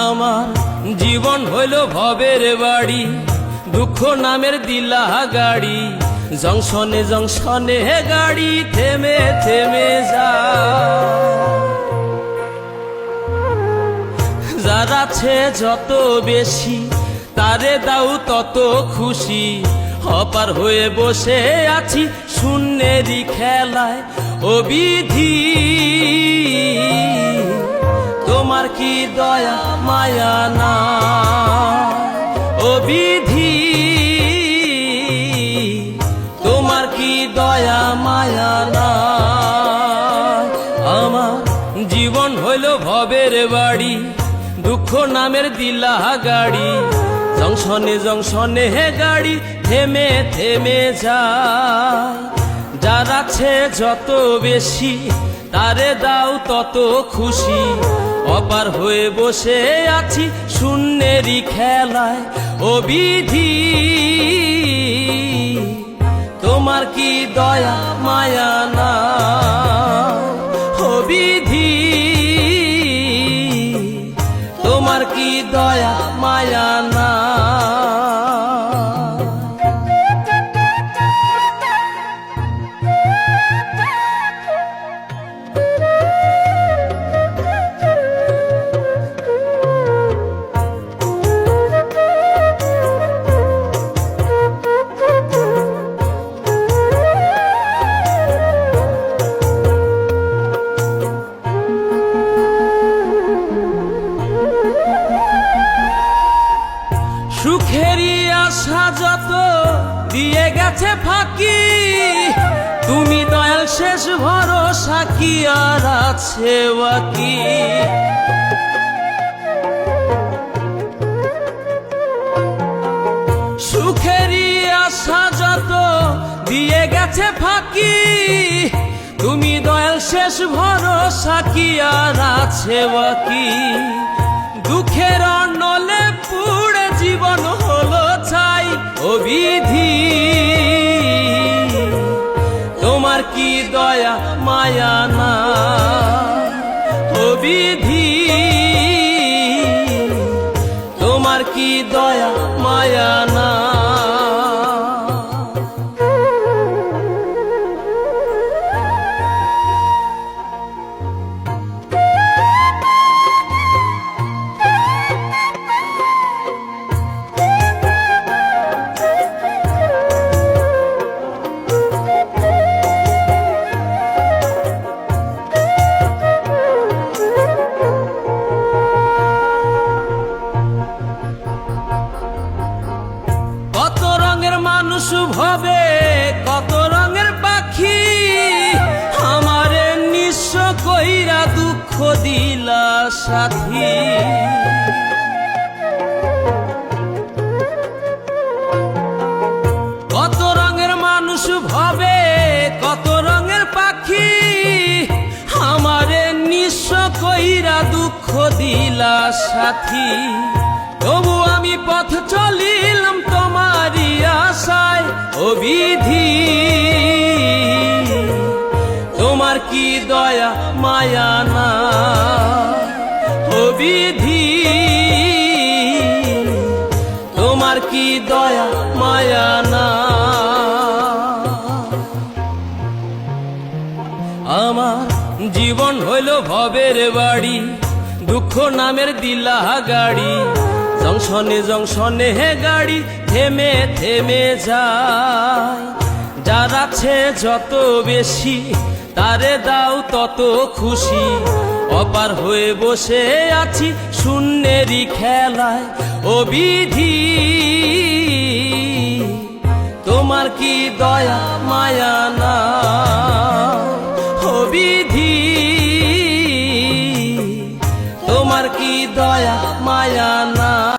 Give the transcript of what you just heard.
আমার জীবন হইল ভবের বাড়ি, দুঃখ নামের দিলা গাড়ি, জংশনে জংশনে গাড়ি থেমে থেমে যায়। যার আছে যত বেশি তারে দাও তত খুশি, অপার হয়ে বসে আছি শূন্যেরই খেলায়। ও বিধি তোমার কি দয়া মায়া না, ও বিধি তোমার কি দয়া মায়া না। আমার জীবন হইল ভবের বাড়ি, দুঃখ নামের দিলা গাড়ি, জংশনে জংশনে গাড়ি থেমে থেমে যায়। যার আছে যত বেশি তারে দাও তত খুশি, অপার হয়ে বসে আছি শূন্যেরই খেলায়। ও বিধি তোমার কি দয়া মায়া না, ও বিধি তোমার কি দয়া মায়া না। সুখেরই আশা যত দিয়ে গেছে ফাঁকি, তুমি দয়াল শেষ ভরসা কি আর আছে বাকি। সুখেরই আশা যত দিয়ে গেছে ফাঁকি, তুমি দয়াল শেষ ভরসা কি আর আছে বাকি। দুঃখের অনলে পুড়ে জীবন হলো ছাই, ও বিধি তোমার কি দয়া মায়া না, ও বিধি তোমার কি দয়া মায়া না। কত রঙের মানুষ ভবে কত রঙের পাখি, আমারে নিঃস্ব কইরা দুঃখ দিলা সাথী। কত রঙের মানুষ ভবে কত রঙের পাখি, আমারে নিঃস্ব কইরা দুঃখ দিলা সাথী। তবু আমি পথ চলিলাম তোমারই আশায়, ও বিধি তোমার কি দয়া মায়া না, ও বিধি তোমার কি দয়া মায়া না। আমার জীবন হইল ভবের বাড়ি, দুঃখ নামের দিলা গাড়ি, জংশনে জংশনে গাড়ি থেমে থেমে যায়। যার আছে যত বেশি তারে দাও তত খুশি, অপার হয়ে বসে আছি শূন্যেরই খেলায়। ও বিধি তোমার কি দয়া মায়া না।